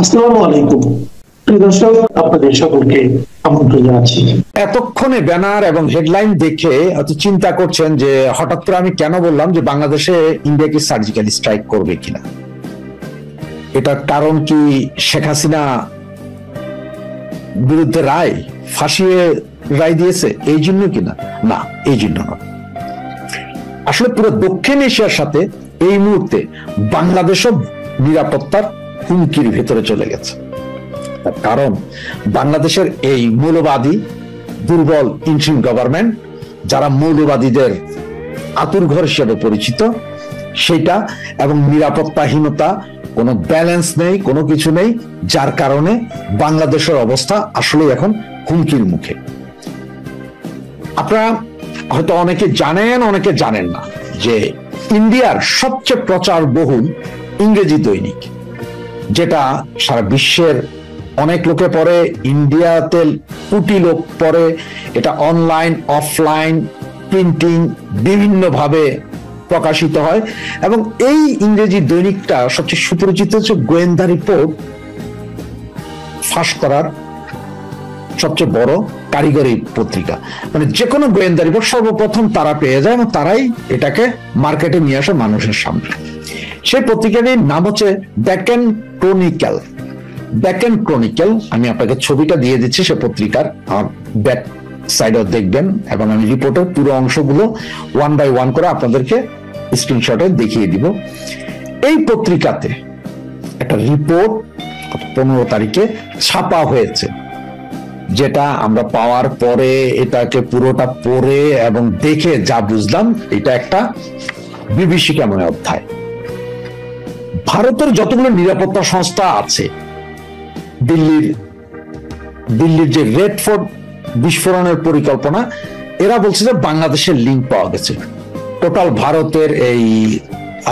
আসসালামু আলাইকুম প্রিয় দর্শক, আপনাদের সকলকে আমন্ত্রণ জানাচ্ছি। এতক্ষণে ব্যানার এবং হেডলাইন দেখে হয়তো চিন্তা করছেন যে হঠাৎ করে আমি কেন বললাম যে বাংলাদেশে ইন্ডিয়াকে সার্জিক্যাল স্ট্রাইক করবে কিনা। এটার কারণ কি শেখ হাসিনা বিরুদ্ধে রায় ফাঁসিয়ে রায় দিয়েছে এই জন্য কিনা? না, এই জন্য না। আসলে পুরো দক্ষিণ এশিয়ার সাথে এই মুহূর্তে বাংলাদেশও নিরাপত্তার হুমকির ভেতরে চলে গেছে। কারণ বাংলাদেশের এই মৌলবাদী দুর্বল ইন্টারিম গভর্নমেন্ট, যারা মৌলবাদীদের আতুরঘর হিসেবে পরিচিত, সেটা এবং নিরাপত্তাহীনতা, কোনো ব্যালেন্স নেই, কোনো কিছু নেই, যার কারণে বাংলাদেশের অবস্থা আসলে এখন হুমকির মুখে। আপনারা হয়তো অনেকে জানেন, অনেকে জানেন না যে ইন্ডিয়ার সবচেয়ে প্রচার বহুল ইংরেজি দৈনিক, যেটা সারা বিশ্বের অনেক লোকে পড়ে, ইন্ডিয়াতে কোটি লোক পড়ে, এটা অনলাইন অফলাইন প্রিন্টিং বিভিন্নভাবে প্রকাশিত হয়, এবং এই ইংরেজি দৈনিকটা সবচেয়ে সুপরিচিত হচ্ছে গোয়েন্দা রিপোর্ট ফাঁস করার সবচেয়ে বড় কারিগরি পত্রিকা। মানে যে কোনো গোয়েন্দা রিপোর্ট সর্বপ্রথম তারা পেয়ে যায় এবং তারাই এটাকে মার্কেটে নিয়ে আসে মানুষের সামনে। সেই পত্রিকাটির নাম হচ্ছে ডেকান ক্রনিক্যাল। ডেকান ক্রনিক্যাল, আমি আপনাকে ছবিটা দিয়ে দিচ্ছি সে পত্রিকার, আর ব্যাক সাইডও দেখবেন, এবং আমি রিপোর্টের পুরো অংশগুলো ওয়ান বাই ওয়ান করে আপনাদেরকে স্ক্রিনশটে দেখিয়ে দিব। এই পত্রিকাতে একটা রিপোর্ট 15 তারিখে ছাপা হয়েছে, যেটা আমরা পাওয়ার পরে এটাকে পুরোটা পড়ে এবং দেখে যা বুঝলাম, এটা একটা বিভীষিকাময় অধ্যায়। ভারতের যতগুলো নিরাপত্তা সংস্থা আছে, দিল্লির যে রেড ফোর্ট বিস্ফোরণের পরিকল্পনা, এরা বলছে যে বাংলাদেশের লিঙ্ক পাওয়া গেছে। টোটাল ভারতের এই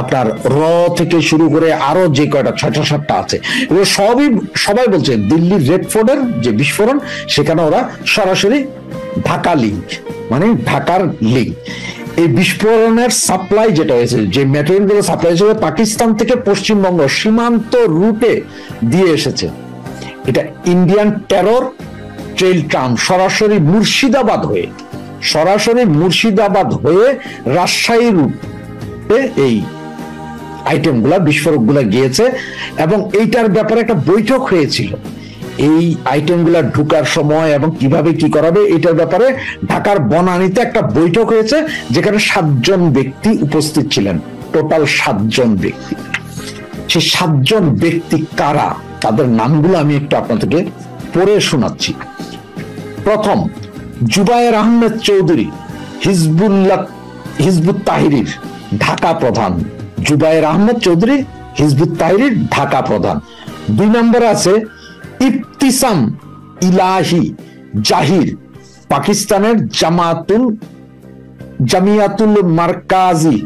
আপনার থেকে শুরু করে আরো যে কয়টা 6-7টা আছে, এগুলো সবাই বলছে দিল্লির রেড ফোর্টের যে বিস্ফোরণ, সেখানে ওরা সরাসরি ঢাকা লিঙ্ক, মানে ঢাকার লিঙ্ক। এই বিস্ফোরণের সাপ্লাই যেটা হয়েছে, যে ম্যাটেরিয়াল গুলো সাপ্লাই হয়েছে পাকিস্তান থেকে পশ্চিমবঙ্গ সীমান্ত রুটে দিয়ে এসেছে। এটা ইন্ডিয়ান টেরর ট্রেল ট্রাম সরাসরি মুর্শিদাবাদ হয়ে রাজশাহী রুটে এই আইটেম গুলা, বিস্ফোরক গুলা গিয়েছে, এবং এইটার ব্যাপারে একটা বৈঠক হয়েছিল। এই আইটেম গুলা ঢুকার সময় এবং কিভাবে কি করাবে, এটার ব্যাপারে ঢাকার বনানীতে একটা বৈঠক হয়েছে, যেখানে 7 জন ব্যক্তি উপস্থিত ছিলেন। টোটাল 7 জন ব্যক্তি। সেই 7 জন ব্যক্তি কারা, তাদের নামগুলো আমি একটু আপনাদেরকে পড়ে শোনাচ্ছি। প্রথম, জুবায়ের আহমেদ চৌধুরী, হিজবুত তাহরির ঢাকা প্রধান। জুবায়ের আহমেদ চৌধুরী হিজবুত তাহরির ঢাকা প্রধান। 2 নম্বরে আছে ইফতিসাম ইলাহি জাহির, পাকিস্তানের জামিয়াতুল মারকাজি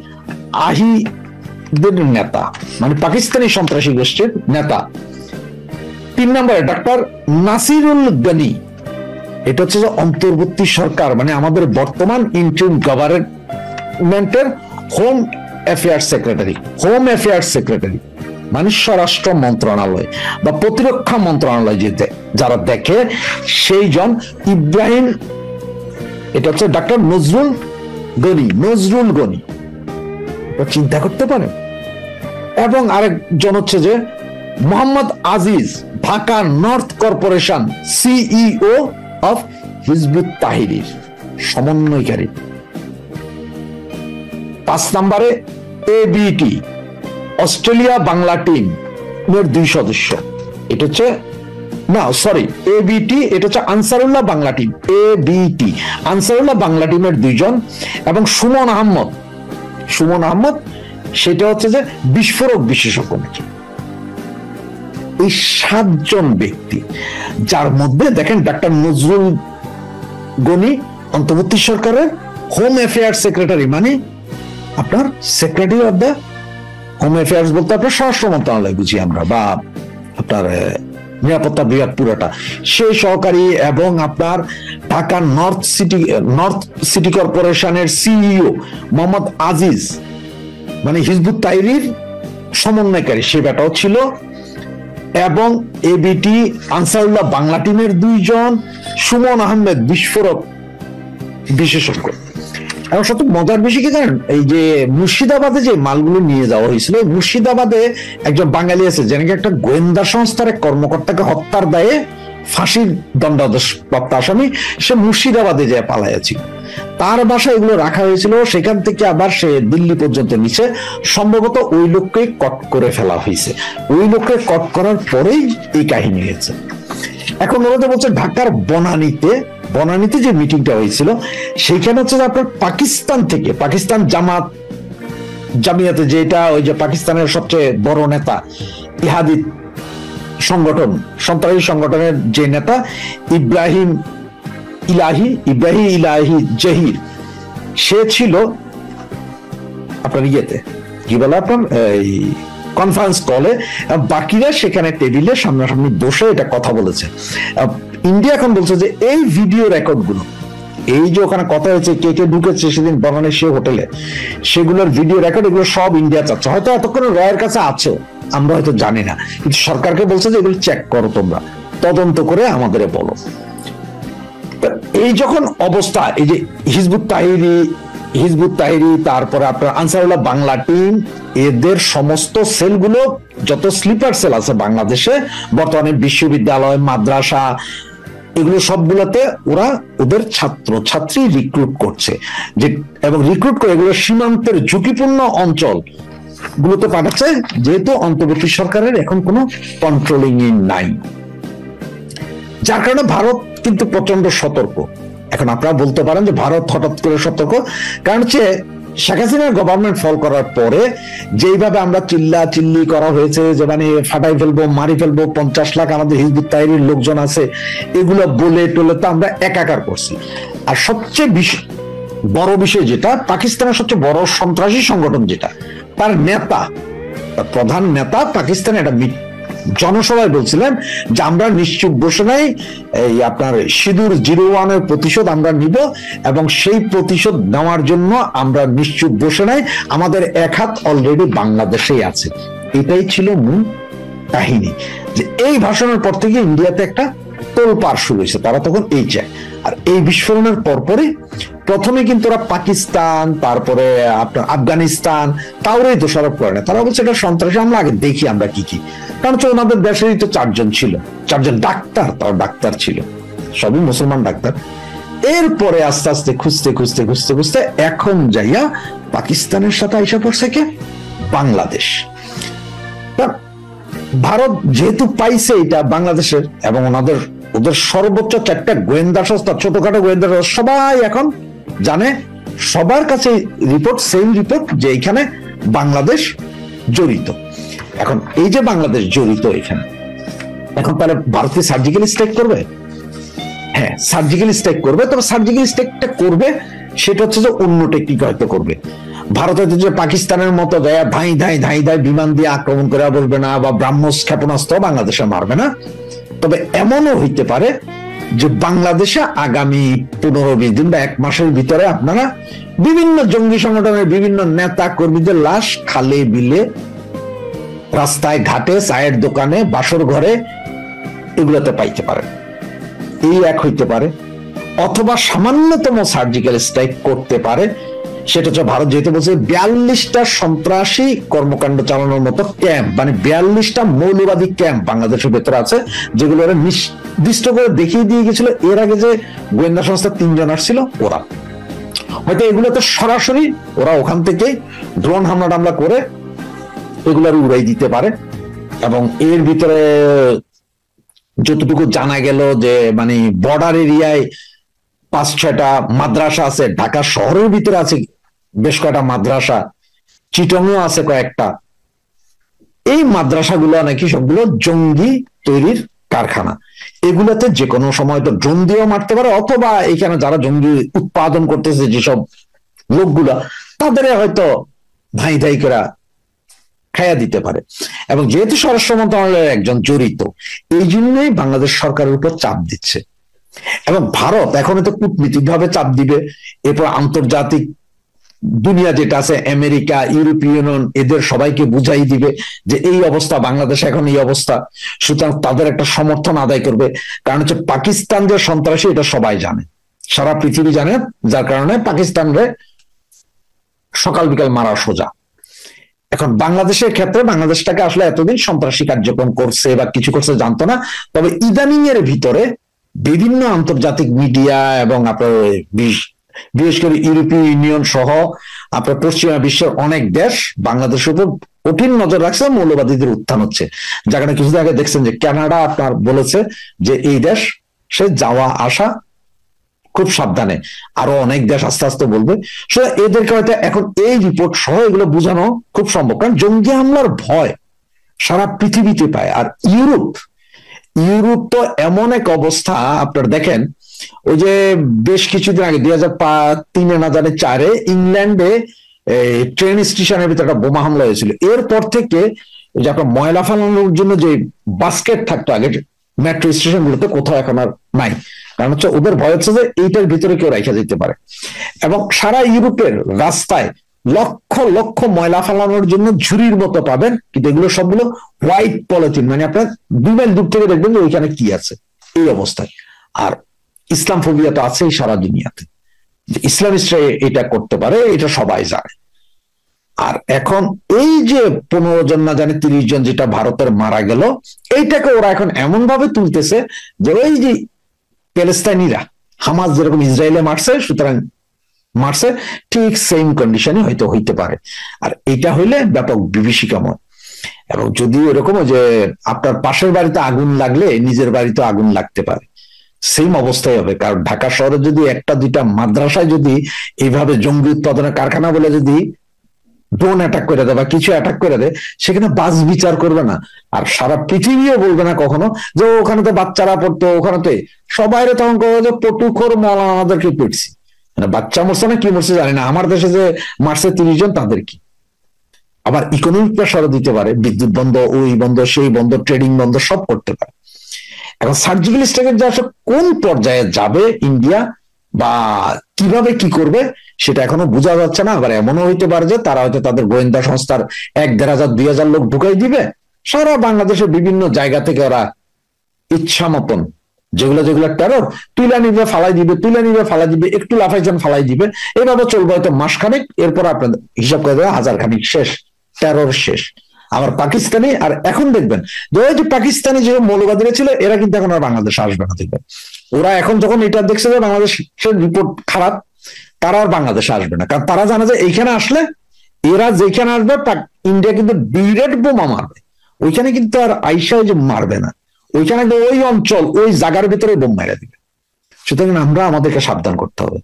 আহিদের নেতা, মানে পাকিস্তানি সন্ত্রাসী গোষ্ঠীর নেতা। 3 নম্বরে ডাক্তার নাসিরুল গনি, এটা হচ্ছে যে অন্তর্বর্তী সরকার, মানে আমাদের বর্তমান ইন্টারিম গভর্নমেন্টের হোম অ্যাফেয়ার্স সেক্রেটারি, মানে স্বরাষ্ট্র মন্ত্রণালয় বা প্রতিরক্ষা মন্ত্রণালয় যারা দেখে, সেই জন ইব্রাহিম, এটা হচ্ছে ডাক্তার নজরুল গনি, চিন্তা করতে পারেন। এবং আরেকজন হচ্ছে যে Mohammad Aziz, Dhaka north corporation CEO of Hizbut Tahrir সমন্বয়কারী। 5 নম্বরে এবিটি, অস্ট্রেলিয়া বাংলা টিম এর 2 সদস্য। এটা হচ্ছে এবিটি, এটা হচ্ছে আনসারুল্লাহ বাংলা টিম। এবিটি আনসারুল্লাহ বাংলা টিমের 2 জন, এবং সুমন আহমদ, সেটা হচ্ছে যে বিস্ফোরক বিশেষজ্ঞ নাকি। এই 7 জন ব্যক্তি, যার মধ্যে দেখেন ডাক্তার নজরুল গনি অন্তর্বর্তী সরকারের হোম অ্যাফেয়ার্স সেক্রেটারি, মানে আপনার secretary of the home affairs বলতে আপনার স্বরাষ্ট্র মন্ত্রণালয় বুঝি আমরা, বা আপনার নিরাপত্তা বিভাগ পুরোটা, সেই সহকারী, এবং আপনার ঢাকা নর্থ সিটি কর্পোরেশনের সিইও মোহাম্মদ আজিজ, মানে হিজবুত তাহরির সমন্বয়কারী, সে ব্যাটাও ছিল। এবং এবিটি আনসারুল্লাহ বাংলা টিমের 2 জন, সুমন আহমেদ বিস্ফোরক বিশেষজ্ঞ। এবং সবচেয়ে মজার বিষয় কি জানেন, এই যে মুর্শিদাবাদে যে মালগুলো নিয়ে যাওয়া হয়েছিল, মুর্শিদাবাদে একজন বাঙালি আছে যে নাকি একটা গোয়েন্দা সংস্থার এক কর্মকর্তাকে হত্যার দায়ে ফাঁসির দণ্ডাদেশ প্রাপ্ত আসামি, সে মুর্শিদাবাদে যে পালাইয়াছিল, তার বাসায় এগুলো রাখা হয়েছিল। সেখান থেকে আবার সে দিল্লি পর্যন্ত নিচে, সম্ভবত ওই লোককে কট করে ফেলা হয়েছে। ওই লোককে কট করার পরেই এই কাহিনী হয়েছে। এখন ওরা বলছে ঢাকার বনানীতে যে মিটিংটা হয়েছিল, সেইখানে হচ্ছে আপনার পাকিস্তান থেকে, পাকিস্তান জামিয়াতে, যেটা ওই যে পাকিস্তানের সবচেয়ে বড় নেতা ইহাদি সংগঠন, সন্ত্রাসী সংগঠনের যে নেতা ইব্রাহিম ইলাহি জহির, সে ছিল আপনার ইয়েতে, কি বলে আপনার এই কনফারেন্স কলে, বাকিরা সেখানে টেবিলে সামনাসামনি বসে এটা কথা বলেছে। ইন্ডিয়া এখন বলছে যে এই ভিডিও রেকর্ড গুলো, এই যে ওখানে কথা হয়েছে, কে কে ঢুকেছে সেদিন বনানী সে হোটেলে, সেগুলোর ভিডিও রেকর্ড, এগুলো সব ইন্ডিয়া চাচ্ছে। হয়তো এতক্ষণ রয়ের কাছে আছে, আমরা হয়তো জানি না, কিন্তু সরকারকে বলছে যে এগুলো চেক করো, তোমরা তদন্ত করে আমাদের বলো। এই যখন অবস্থা, এই যে হিজবুত তাহিরি, তারপরে আপনার আনসারুল্লাহ বাংলা টিম, এদের সমস্ত সেলগুলো, যত স্লিপার সেল আছে বাংলাদেশে বর্তমানে, বিশ্ববিদ্যালয়, মাদ্রাসা, এগুলো সবগুলোতে ওরা ওদের ছাত্রছাত্রী রিক্রুট করছে, যে এবং রিক্রুট করে এগুলো সীমান্তের ঝুঁকিপূর্ণ অঞ্চল গুলোতে পাঠাচ্ছে, যেহেতু অন্তর্বর্তী সরকারের এখন কোনো কন্ট্রোলিং নাই, যার কারণে ভারত কিন্তু প্রচন্ড সতর্ক। এখন আপনারা বলতে পারেন যে ভারত হঠাৎ করে সতর্ক, কারণ হচ্ছে শেখ হাসিনার গভর্নমেন্ট ফল করার পরে যেইভাবে আমরা চিল্লি করা হয়েছে, যে মানে ফাটাই ফেলবো, মারি ফেলবো, 50 লাখ আমাদের হিজবুত তাহরীরের লোকজন আছে, এগুলো বলে টলে তো আমরা একাকার করছি। আর সবচেয়ে বড় বিষয় যেটা, পাকিস্তানের সবচেয়ে বড় সন্ত্রাসী সংগঠন যেটা, তার নেতা, প্রধান নেতা পাকিস্তানে একটা জনসভায় বলছিলেন যে আমরা নিশ্চুপ বসে নাই, এই আপনার সিঁদুর 01-এর প্রতিশোধ আমরা নিব, এবং সেই প্রতিশোধ নেওয়ার জন্য আমরা নিশ্চুপ বসে নাই, আমাদের এক হাত অলরেডি বাংলাদেশেই আছে। এটাই ছিল মূল কাহিনী। যে এই ভাষণের পর থেকে ইন্ডিয়াতে একটা তোলপাড় শুরু হয়েছে, তারা তখন এই চায়। আর এই বিস্ফোরণের পরপরই প্রথমে কিন্তু ওরা পাকিস্তান, তারপরে আপনার আফগানিস্তান, কাউরেই দোষারোপ করে না, তারা বলছে এটা সন্ত্রাসী, আমরা আগে দেখি আমরা কি, কারণ হচ্ছে ওনাদের দেশেরই তো 4 জন ছিল, 4 জন ডাক্তার, তাও ডাক্তার ছিল, সবই মুসলমান ডাক্তার। এরপরে আস্তে আস্তে খুঁজতে এখন যাইয়া পাকিস্তানের সাথে আইসা পড়ছে কে, বাংলাদেশ। ভারত যেহেতু পাইছে এটা বাংলাদেশের, এবং ওদের সর্বোচ্চ 4টা গোয়েন্দা সংস্থা, ছোটখাটো গোয়েন্দা সংস্থা, সবাই এখন জানে, সবার কাছে রিপোর্ট, সেম রিপোর্ট, যে এখানে বাংলাদেশ জড়িত। এখন এই যে বাংলাদেশ জড়িত এখানে, এখন তাহলে ভারতে সার্জিক্যাল স্ট্রাইক করবে? হ্যাঁ, সার্জিক্যাল স্ট্রাইক করবে, তবে সার্জিক্যাল স্ট্রাইকটা করবে সেটা হচ্ছে যে অন্য টেকনিক হয়তো করবে। ভারত হয়তো যে পাকিস্তানের মতো ধাই ধাই বিমান দিয়ে আক্রমণ করে বলবে না, বা ব্রাহ্মস ক্ষেপণাস্ত্র বাংলাদেশে মারবে না। তবে এমনও হইতে পারে যে বাংলাদেশে আগামী 15-20 দিন বা 1 মাসের ভিতরে আপনারা বিভিন্ন জঙ্গি সংগঠনের বিভিন্ন নেতা কর্মীদের লাশ খালে বিলে, রাস্তায় ঘাটে, চায়ের দোকানে, বাসর ঘরে, এগুলোতে পাইতে পারেন। এই এক হইতে পারে, অথবা সামান্যতম সার্জিক্যাল স্ট্রাইক করতে পারে। সেটা হচ্ছে ভারত যেহেতু বলছে 42টা সন্ত্রাসী কর্মকাণ্ড চালানোর মতো ক্যাম্প, মানে 42টা মৌলবাদী ক্যাম্প বাংলাদেশের ভেতরে আছে, যেগুলো ওরা নির্দিষ্ট করে দেখিয়ে দিয়ে গেছিল। এর আগে যে গোয়েন্দা সংস্থা 3 জন আসছিল, ওরা হয়তো এগুলোতে সরাসরি ওরা ওখান থেকে ড্রোন হামলা করে এগুলার উড়াই দিতে পারে। এবং এর ভিতরে যতটুকু জানা গেল যে মানে বর্ডার এরিয়ায় 5-6টা মাদ্রাসা আছে, ঢাকা শহরের ভিতরে আছে বেশ কয়েকটা মাদ্রাসা, চিটংও আছে কয়েকটা। এই মাদ্রাসাগুলো নাকি সবগুলো জঙ্গি তৈরির কারখানা। এগুলোতে যে কোনো সময় তো ড্রোন দিয়েও মারতে পারে, অথবা এখানে যারা জঙ্গি উৎপাদন করতেছে যেসব লোকগুলা, তাদের হয়তো ধাই করে খাইয়া দিতে পারে। এবং যেহেতু স্বরাষ্ট্র মন্ত্রণালয়ের একজন জড়িত, এই জন্যই বাংলাদেশ সরকারের উপর চাপ দিচ্ছে। এবং ভারত এখন তো কূটনীতিক ভাবে চাপ দিবে, এরপর আন্তর্জাতিক দুনিয়া যেটা আছে আমেরিকা, ইউরোপীয় ইউনিয়ন, এদের সবাইকে বুঝাই দিবে যে এই অবস্থা, বাংলাদেশে এখন এই অবস্থা, সুতরাং তাদের একটা সমর্থন আদায় করবে। কারণ হচ্ছে পাকিস্তান যে সন্ত্রাসী এটা সবাই জানে, সারা পৃথিবী জানে, যার কারণে পাকিস্তানরে সকাল বিকাল মারা সোজা। এখন বাংলাদেশের ক্ষেত্রে বাংলাদেশটাকে আসলে এতদিন সন্ত্রাসী কার্যক্রম করছে বা কিছু করছে জানতো না, তবে ইদানিং এর ভিতরে বিভিন্ন আন্তর্জাতিক মিডিয়া এবং আপনার বিশেষ করে ইউরোপীয় ইউনিয়ন সহ আপনার পশ্চিমা বিশ্বের অনেক দেশ বাংলাদেশের উপর কঠিন নজর রাখছে, মৌলবাদীদের উত্থান হচ্ছে। যেখানে কিছুদিন আগে দেখছেন যে কানাডা আপনার বলেছে যে এই দেশ সে যাওয়া আসা খুব সাবধানে, আরো অনেক দেশ আস্তে আস্তে বলবে। এদেরকে হয়তো এখন এই রিপোর্ট সহ এগুলো বোঝানো খুব সম্ভব, কারণ জঙ্গি হামলার ভয় সারা পৃথিবীতে পায়। আর ইউরোপ তো এমন এক অবস্থা, আপনার দেখেন ওই যে বেশ কিছুদিন আগে 2003 না জানে 4-এ ইংল্যান্ডে ট্রেন স্টেশনের ভিতরে একটা বোমা হামলা হয়েছিল। এরপর থেকে যে আপনার ময়লা ফালানোর জন্য যে বাস্কেট থাকতো আগে মেট্রো স্টেশন গুলোতে, কোথাও এখন আর নাই। কারণ হচ্ছে ওদের ভয় হচ্ছে যে এইটার ভিতরে কেউ রাখা যেতে পারে। এবং সারা ইউরোপের রাস্তায় লক্ষ লক্ষ ময়লা ফালানোর জন্য ঝুড়ির মতো পাবেন, কিন্তু এগুলো সবগুলো হোয়াইট পলিথিন, মানে আপনার 2 মাইল দূর থেকে দেখবেন যে ওইখানে কি আছে এই অবস্থায়। আর ইসলাম ফোবিয়া তো আছেই সারা দুনিয়াতে, ইসলামিস্টরা এটা করতে পারে, এটা সবাই জানে। আর এখন এই যে 15 জন না জানে 30 জন যেটা ভারতের মারা গেল, এইটাকে ওরা এখন এমন ভাবে তুলতেছে যে ওই যে প্যালেস্তাইনিরা হামাস যেরকম ইসরায়েলে মারছে, সুতরাং মারছে ঠিক সেম কন্ডিশনে হয়তো হইতে পারে। আর এটা হইলে ব্যাপক বিভীষিকাময়। এবং যদি এরকম যে আপনার পাশের বাড়িতে আগুন লাগলে নিজের বাড়িতে আগুন লাগতে পারে, সেম অবস্থায় হবে। কারণ ঢাকা শহরে যদি 1-2টা মাদ্রাসায় যদি এইভাবে জঙ্গি উৎপাদনের কারখানা বলে যদি ড্রোন অ্যাটাক করে দেয় বা কিছু অ্যাটাক করে দেয়, সেখানে বাস বিচার করবে না। আর সারা পৃথিবীও বলবে না কখনো যে ওখানে তো বাচ্চারা পড়তো, ওখানে তো সবাই তখন করবে যে পটুখোর মৌলানাদেরকে পিটছি, মানে বাচ্চা মরছে না কি মরছে জানি না, আমার দেশে যে মারছে 30 জন তাদের কি। আবার ইকোনমিক প্রেসারও দিতে পারে, বিদ্যুৎ বন্ধ, ওই বন্ধ, সেই বন্ধ, ট্রেডিং বন্ধ, সব করতে পারে। এখন সার্জিক্যাল স্ট্রাইকের যে আসলে কোন পর্যায়ে যাবে ইন্ডিয়া বা কিভাবে কি করবে সেটা এখনো বোঝা যাচ্ছে না। আবার এমনও হইতে পারে যে তারা হয়তো তাদের গোয়েন্দা সংস্থার 1,000-2,000 লোক ঢুকাই দিবে, সারা বাংলাদেশের বিভিন্ন জায়গা থেকে ওরা ইচ্ছা মতন যেগুলো টেরর তুলে নিবে ফালাই দিবে, একটু লাফাইছেন ফালাই দিবে, এভাবে চলবে হয়তো মাসখানেক। এরপর আপনাদের হিসাব করে দেবে 1000 খানিক শেষ, টেরর শেষ। আবার পাকিস্তানি, আর এখন দেখবেন যে ওই যে পাকিস্তানি যে মৌলবাদীরা ছিল এরা কিন্তু এখন আর বাংলাদেশে আসবে না। দেখবেন ওরা এখন যখন এটা দেখছে যে বাংলাদেশের রিপোর্ট খারাপ, তারা আর বাংলাদেশে আসবে না। কারণ তারা জানে যে এইখানে আসলে এরা যেখানে আসবে ইন্ডিয়া কিন্তু ডিরেক্ট বোমা মারবে, ওইখানে কিন্তু আর আইসা যে মারবে না, ওইখানে ওই অঞ্চল ওই জায়গার ভিতরে বোম মেরে দিবে। সুতরাং আমরা আমাদেরকে সাবধান করতে হবে,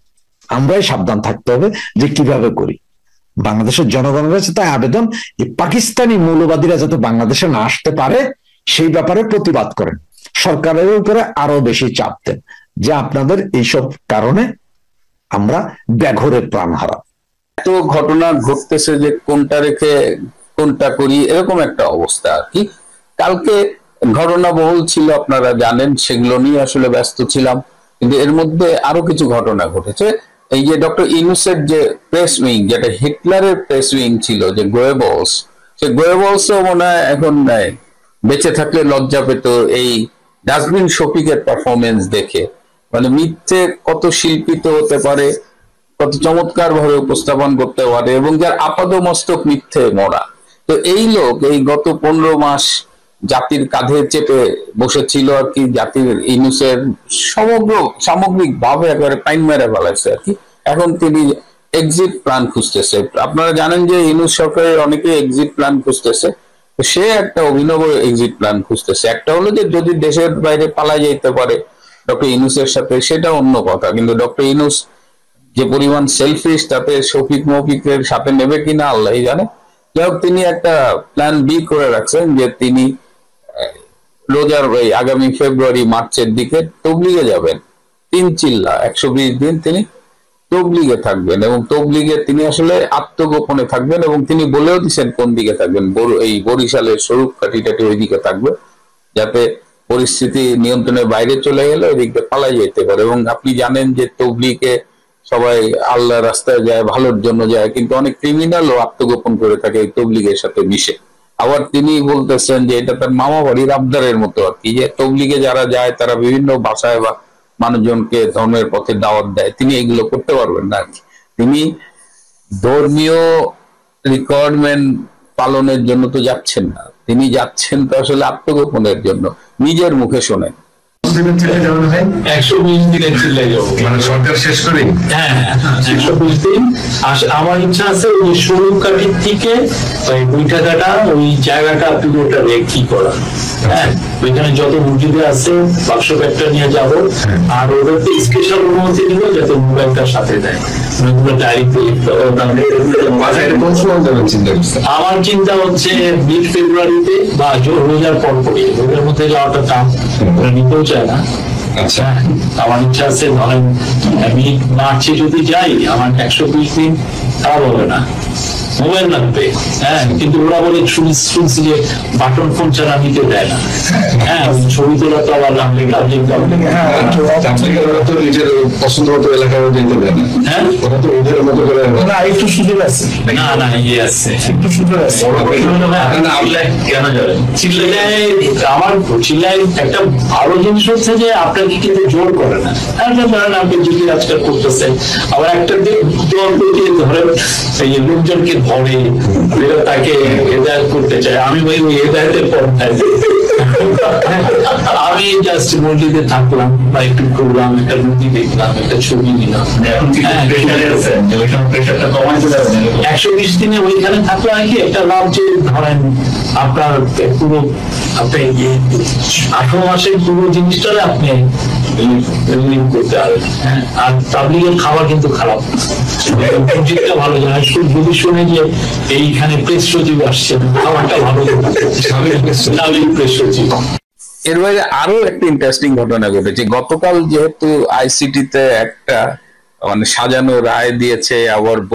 আমরাই সাবধান থাকতে হবে যে কিভাবে করি। বাংলাদেশের জনগণের কাছে তাই আবেদন, এই পাকিস্তানি মৌলবাদীরা যাতে বাংলাদেশে না আসতে পারে সেই ব্যাপারে প্রতিবাদ করেন, সরকারের উপরে আরো বেশি চাপ দেন যে আপনাদের এইসব কারণে আমরা বেঘরে প্রাণ হারাবো। এত ঘটনা ঘটতেছে যে কোনটা রেখে কোনটা করি এরকম একটা অবস্থা আর কি। কালকে ঘটনা বহুল ছিল, আপনারা জানেন, সেগুলো নিয়ে আসলে ব্যস্ত ছিলাম। কিন্তু এর মধ্যে আরো কিছু ঘটনা ঘটেছে। এই যে ডক্টর ইউনূসের যে প্রেস উইং, যেটা হিটলারের প্রেস উইং ছিল, যে গোয়েবলস, সে গোয়েবলসও মনে হয় এখন বেঁচে থাকলে লজ্জা পেত এই ডাস্টবিন শফিকের পারফরমেন্স দেখে। মানে মিথ্যে কত শিল্পিত হতে পারে, কত চমৎকার ভাবে উপস্থাপন করতে পারে, এবং যার আপাদমস্তক মিথ্যে মরা। তো এই লোক এই গত 15 মাস জাতির কাঁধে চেপে বসেছিল আর কি, জাতির ইউনূসের সামগ্রিক ভাবে একেবারে পাইন মেরে ফেলাইছে আর কি। এখন তিনি এক্সিট প্ল্যান খুঁজতেছে। আপনারা জানেন যে ইউনূস সরকারের অনেকে এক্সিট প্ল্যান খুঁজতেছে, তো সে একটা অভিনব এক্সিট প্ল্যান খুঁজতেছে। একটা হলো যে যদি দেশের বাইরে পালা যেতে পারে ডক্টর ইউনূসের সাথে, সেটা অন্য কথা, কিন্তু ডক্টর ইউনূস যে পরিমাণ সেলফিশ তাতে শফিক মফিকের সাথে নেবে কিনা আল্লাহ জানে। যাই হোক, তিনি একটা প্ল্যান বি করে রাখছেন যে তিনি রোজার আগামী ফেব্রুয়ারি মার্চের দিকে তবলিগে যাবেন। 3 চিল্লা 120 দিন তিনি তবলিগে থাকবেন, এবং তবলিগে তিনি আসলে আত্মগোপনে থাকবেন, এবং তিনি বলেও দিচ্ছেন কোন দিকে থাকবেন। এই বরিশালের স্বরূপ কাটিটাটি ওই দিকে থাকবে, যাতে পরিস্থিতি নিয়ন্ত্রণের বাইরে চলে গেলে ওই দিকে পালাই যেতে পারে। এবং আপনি জানেন যে তবলিগে সবাই আল্লাহর রাস্তায় যায়, ভালোর জন্য যায়, কিন্তু অনেক ক্রিমিনালও আত্মগোপন করে থাকে এই তবলিগের সাথে মিশে। আবার তিনি বলতেছেন যে এটা তার মামা বাড়ির আবদারের মতো আর কি, যে তবলিগে যারা যায় তারা বিভিন্ন ভাষায় বা মানুষজনকে ধর্মের পথে দাওয়াত দেয়, তিনি এগুলো করতে পারবেন না। তিনি ধর্মীয় রিকোয়ারমেন্ট পালনের জন্য তো যাচ্ছেন না, তিনি যাচ্ছেন তো আসলে আত্মগোপনের জন্য। নিজের মুখে শোনেন। 120 দিনের চিল্লাই যাবো, মানে সরকার শেষ করি। হ্যাঁ 120 দিন। আমার ইচ্ছা আছে ওই সরুকাঠির থেকে ওই টাকাটা, ওই জায়গাটা পুরোটা রেখি করা। হ্যাঁ, ওইখানে যত মসজিদে আছে বাক্স ব্যাগটা নিয়ে যাবো, আর ওদের তো স্পেশাল অনুমতি দিল যাতে মোবাইলটার সাথে দেয়, ডায়েরিতে লিখতে হবে। আমার চিন্তা হচ্ছে মিড ফেব্রুয়ারিতে বা রোজার পর পরে, রোজার মধ্যে যাওয়াটা টান, নিতেও চায় না। আচ্ছা, আমার ইচ্ছা আছে ধরেন আমি মার্চে যদি যাই, আমার 120 দিন খারাপ হবে না, মোবাইল লাগবে। হ্যাঁ, কিন্তু ওরা বলে শুনছি যে বাটন ফোন ছাড়া নিতে দেয় না। হ্যাঁ, ছবি তোলা তো আবার নিজের পছন্দ মতো এলাকায় যেতে দেয় না। হ্যাঁ, ওরা তো ওদের মতো করে একটু সুযোগ আছে, না না ইয়ে আছে, একটু সুযোগ আছে। কেন যাবে চিল্লায়? আমার চিল্লায় একটা ভালো জিনিস হচ্ছে যে আপনাকে কিন্তু জোর করে না। ধরেন আপনি যদি আজকাল করতেছেন, আবার একটা ধরেন এই লোকজনকে ধরে তাকে হেদায়েত করতে চায়, আমি ওই হেদায়েতের পন্থায় আমি জাস্ট মসজিদে থাকলাম বা একটু করলাম, একটা নদী দেখলাম, একটা ছবি নিলাম। 120 দিনে ওইখানে থাকলে কি একটা লাভ, যে ধরেন আপনার পুরো আপনি 18 মাসের পুরো জিনিসটা আপনি করতে পারবেন। আর তাবলিগের খাবার কিন্তু খারাপ, মসজিদটা ভালো যায়। যদি শুনে যে এইখানে প্রেস সচিব আসছে, খাবারটা ভালো, প্রেস সচিব। এর বাইরে আরো একটা ইন্টারেস্টিং ঘটনা ঘটেছে গতকাল, যেহেতু আইসিটিতে একটা মানে সাজানো রায় দিয়েছে, আবার